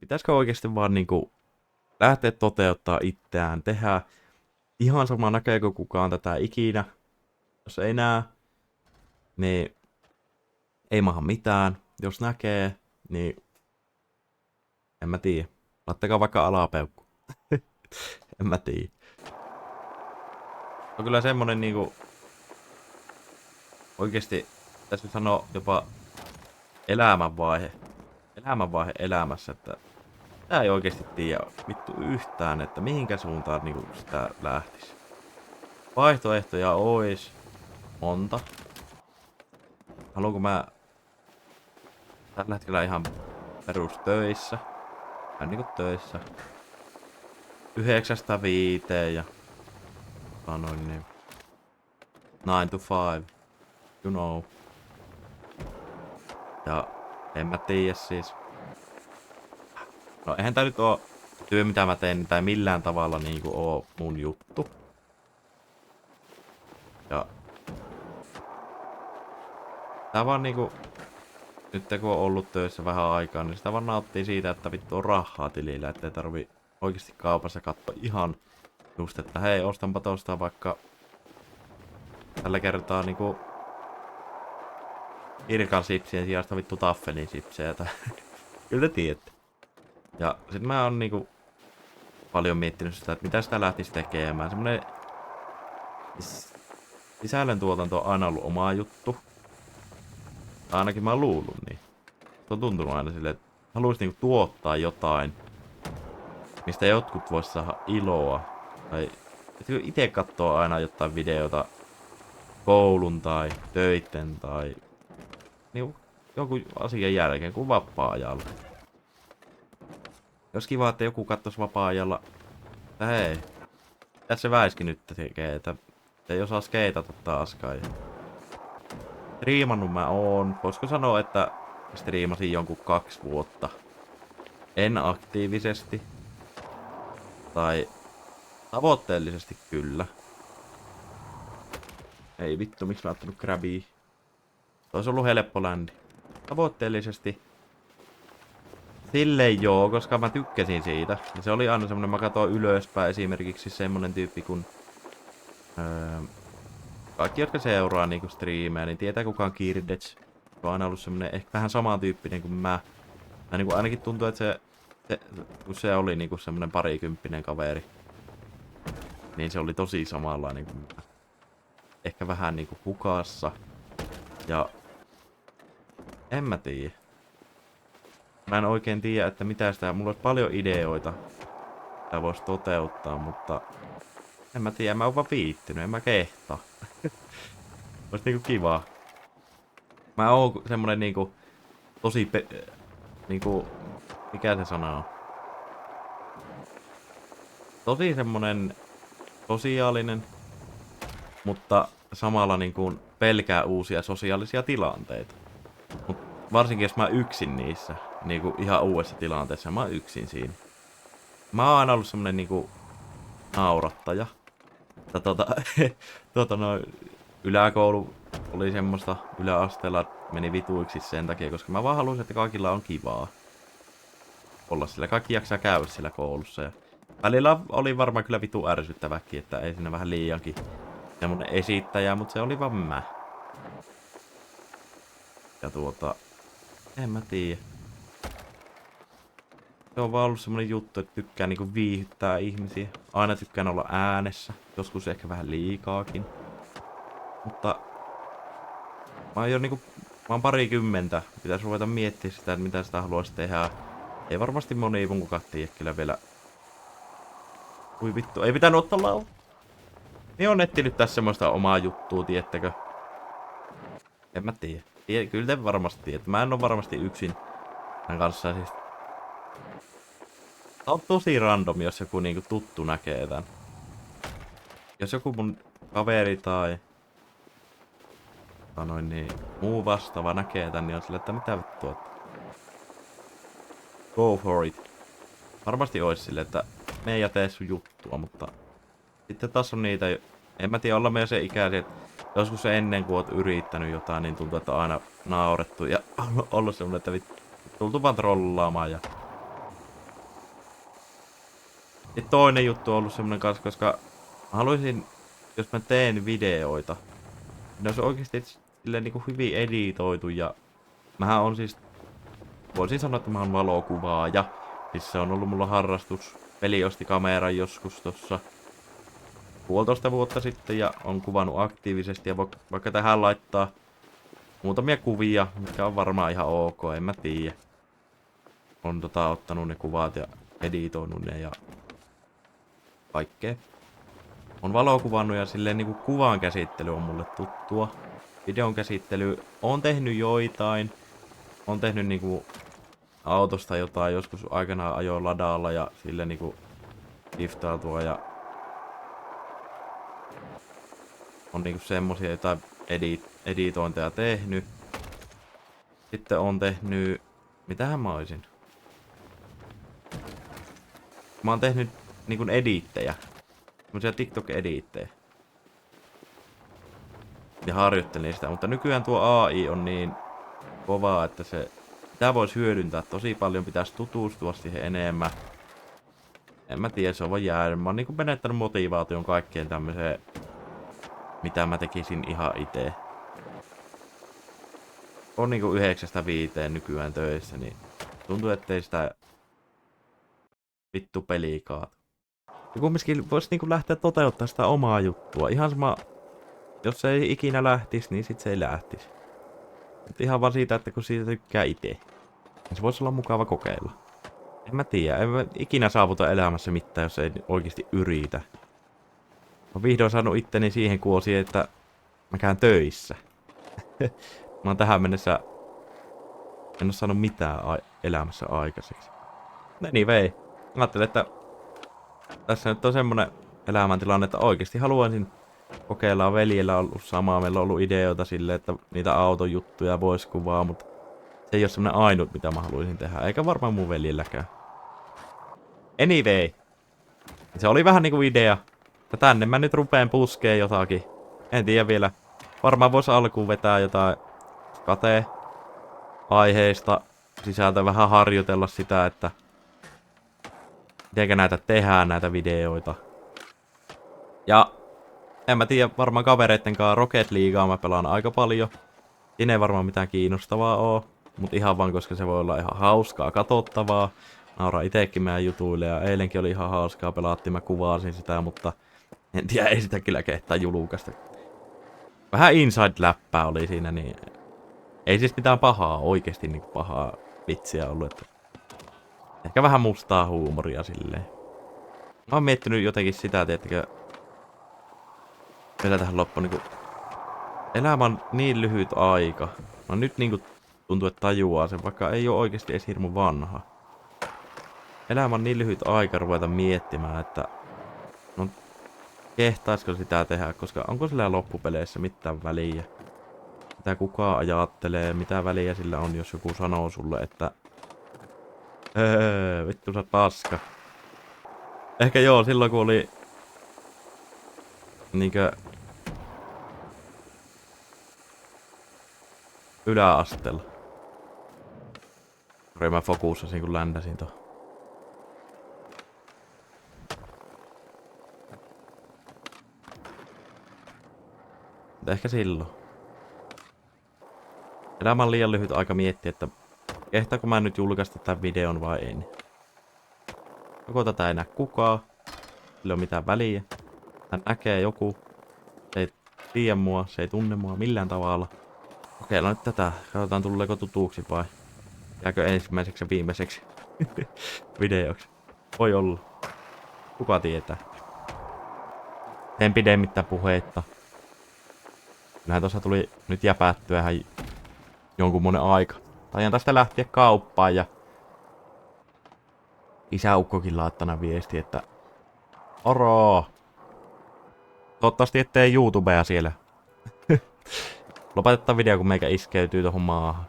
pitäisikö oikeasti vaan niinku lähteä toteuttaa itseään, tehdä ihan sama näkeekö kukaan tätä ikinä. Jos ei näe, niin ei maha mitään. Jos näkee, niin en mä tiedä. Laittakaa vaikka alapeukku. En mä tiedä. On kyllä semmonen niinku oikeesti tässä sanoo jopa elämänvaihe. Elämänvaihe elämässä, että tää ei oikeesti tiedä vittu yhtään, että mihinkä suuntaan niinku sitä lähtisi. Vaihtoehtoja ois monta. Haluanko mä tällä hetkellä ihan perustöissä. Vähän niinku töissä. 9-5 ja sanoin niin 9 to 5. You know. Ja en mä tiedä siis. No eihän tää nyt oo työ mitä mä teen tai millään tavalla niinku oo mun juttu. Ja tää vaan niinku nyt kun on ollut töissä vähän aikaa, niin sitä vaan nauttii siitä, että vittu on rahaa tilillä, ettei tarvi oikeesti kaupassa katsoa ihan just, että hei, ostanpa tosta vaikka tällä kertaa niinku Irkan sipsien sijasta vittu Taffelin sipsejä tai kyllä te tiedätte. Ja sit mä oon niinku paljon miettinyt sitä, että mitä sitä lähtisi tekemään. Semmonen sisällöntuotanto on aina ollut oma juttu. Ainakin mä oon luullut niin. Se on tuntunut aina silleen, että haluais niinku tuottaa jotain, mistä jotkut vois saada iloa. Tai että ite kattoo aina jotain videota koulun tai töitten tai niinku jonkun asian jälkeen kuin vapaa-ajalla. Jos kiva, että joku kattois vapaa-ajalla, että hei, tässä se Väiski nyt tekee, että ei osaa skeitata taaskaan. Striimannut mä oon. Voisiko sanoa, että striimasin jonkun 2 vuotta. En aktiivisesti. Tai tavoitteellisesti kyllä. Ei vittu, miksi mä oon ottanut Crabia. Ois ollut helppo ländi. Tavoitteellisesti. Silleen joo, koska mä tykkäsin siitä. Ja se oli aina semmonen, mä katsoin ylöspäin esimerkiksi semmonen tyyppi kun kaikki, jotka seuraa niinku striimejä, niin tietää kuka on Kirdets. Se on aina ollut semmonen ehkä vähän samantyyppinen kuin mä. Ja niinku ainakin tuntuu, että kun se oli niinku semmonen parikymppinen kaveri, niin se oli tosi samanlainen kuin mä. Ehkä vähän niinku hukassa. Ja en mä tiedä. Mä en oikein tiedä, että mitä sitä... Mulla olisi paljon ideoita, mitä voisi toteuttaa, mutta... En mä tiedä, mä oon vaan viittynyt, en mä kehtaa. Ois niinku kivaa. Mä oon semmonen niinku... Tosi niinku... Mikä se sana on? Tosi semmonen... Sosiaalinen. Mutta samalla niinku pelkää uusia sosiaalisia tilanteita. Mut varsinkin jos mä yksin niissä. Niinku ihan uudessa tilanteessa, mä oon yksin siinä. Mä oon aina ollut semmonen niinku... Naurattaja. Yläkoulu oli semmoista yläasteella, meni vituiksi sen takia, koska mä vaan halusin, että kaikilla on kivaa olla sillä. Kaikki jaksaa käydä siellä koulussa. Ja välillä oli varmaan kyllä vitu ärsyttäväkin, että ei sinne vähän liiankin semmonen esittäjä, mutta se oli vaan mä. Ja en mä tiedä. Se on vaan ollut semmonen juttu, että tykkää niinku viihdyttää ihmisiä. Aina tykkään olla äänessä. Joskus ehkä vähän liikaakin. Mutta... Mä oon jo niinku... Mä oon parikymmentä. Pitäis ruveta miettiä sitä, että mitä sitä haluaisi tehdä. Ei varmasti moni munkaan tiedä kyllä vielä. Ui vittu, ei pitänyt ottaa laulu. Niin on etsinyt tässä semmoista omaa juttua, tiettäkö? En mä tiedä. Kyllä te varmasti tiedät. Mä en oo varmasti yksin tämän kanssa siis. Tää on tosi random, jos joku niinku tuttu näkee tän. Jos joku mun kaveri tai niin, muu vastaava näkee tän, niin on sillä, että mitä vittua. Go for it. Varmasti ois sille, että me ei tee sun juttua, mutta sitten taas on niitä, en mä tiedä, olla meidän se ikäisiä, että joskus ennen kuin oot yrittänyt jotain, niin tuntuu, että on aina naurettu ja ollut semmonen, että tultu vaan trollaamaan ja Sitten toinen juttu on ollut semmonen kanssa, koska mä haluaisin, jos mä teen videoita, ne olisi oikeesti silleen niinku hyvin editoitu ja mähän on siis, voisin sanoa, että mä oon valokuvaaja. Siis se on ollut mulla harrastus. Veli osti kameran joskus tossa 1,5 vuotta sitten ja on kuvannut aktiivisesti ja vaikka tähän laittaa muutamia kuvia, mikä on varmaan ihan ok, en mä tiedä. On ottanut ne kuvat ja editoinut ne ja kaikkea. On valokuvannut ja silleen niinku kuvan käsittely on mulle tuttua. Videon käsittely on tehnyt joitain. On tehnyt niinku autosta jotain, joskus aikanaan ajoin ladalla ja silleen niinku liftautua ja on niinku semmosia jotain editointeja tehnyt. Sitten on tehnyt, mitähän mä oisin? Mä oon tehnyt niinku ediittejä. Semmosia TikTok-ediittejä. Ja harjoittelin sitä, mutta nykyään tuo AI on niin kovaa, että sitä voisi hyödyntää tosi paljon, pitäisi tutustua siihen enemmän. En mä tiedä, se on vaan jäänyt. Mä oon niinku menettänyt motivaation kaikkeen tämmöiseen, mitä mä tekisin ihan itse. On niinku 9–5 nykyään töissä, niin tuntuu, ettei sitä vittu peliä kaatu. Ja kumminkin voisi niinku lähteä toteuttaa sitä omaa juttua. Ihan sama, jos se ei ikinä lähtisi, niin sit se ei lähtisi. Mutta ihan vaan siitä, että kun siitä tykkää itse, niin se voisi olla mukava kokeilla. En mä tiedä, en mä ikinä saavuta elämässä mitään, jos ei oikeasti yritä. Mä oon vihdoin saanut itteni siihen kuosiin, että mä käyn töissä. Mä oon tähän mennessä en oo saanut mitään elämässä aikaiseksi. Anyway, ajattelin, että tässä nyt on semmonen elämäntilanne, että oikeasti haluaisin kokeilla. Veljellä on ollut samaa, meillä on ollut ideoita silleen, että niitä autojuttuja vois kuvaa, mutta se ei ole semmonen ainut, mitä mä haluaisin tehdä, eikä varmaan mun veljelläkään. Anyway, se oli vähän niinku idea, että tänne mä nyt rupeen puskeen jotakin. En tiedä vielä, varmaan vois alkuun vetää jotain aiheista sisältä, vähän harjoitella sitä, että mitenkä näitä tehdään, näitä videoita. Ja en mä tiedä, varmaan kavereitten kanssa Rocket Leaguea mä pelaan aika paljon. Siinä ei varmaan mitään kiinnostavaa oo, mutta ihan vaan koska se voi olla ihan hauskaa katsottavaa. Nauraa itekin meidän jutuille ja eilenkin oli ihan hauskaa, pelattiin, mä kuvasin sitä, mutta en tiedä, ei sitä kyllä kehtaa julkaista. Vähän inside-läppää oli siinä, niin ei siis mitään pahaa, oikeesti niinku pahaa vitsiä ollut, että ehkä vähän mustaa huumoria silleen. Mä oon miettinyt jotenkin sitä, tiettäkö, vielä tähän loppuun niinku, elämä on niin lyhyt aika. No nyt niinku tuntuu, että tajuaa sen, vaikka ei oo oikeesti edes hirmu vanha. Elämä on niin lyhyt aika ruveta miettimään, että no kehtaisko sitä tehdä, koska onko sillä loppupeleissä mitään väliä. Mitä kukaan ajattelee, mitä väliä sillä on, jos joku sanoo sulle, että vittu sä paska. Ehkä joo, silloin kun oli niinkö yläasteella. Mä fokussasin kun ländäsin tohon. Mutta ehkä silloin. Elämä on liian lyhyt aika miettiä, että kehtaako mä nyt julkaista tämän videon vai en. Joko tätä ei näe kukaan, sillä ei ole mitään väliä. Tän näkee joku, se ei tiedä mua, se ei tunne mua millään tavalla. Kokeillaan nyt tätä, katsotaan tuleeko tutuksi vai jääkö ensimmäiseksi ja viimeiseksi videoksi. Voi olla. Kuka tietää. En pidemmittä puheitta. Kyllähän tossa tuli nyt jäpättyä ihan jonkunmoinen aika. Taian tästä lähteä kauppaan ja isäukkokin laattana viesti, että oro! Toivottavasti ettei YouTubea siellä. Lopetetaan video, kun meikä iskeytyy tohon maahan.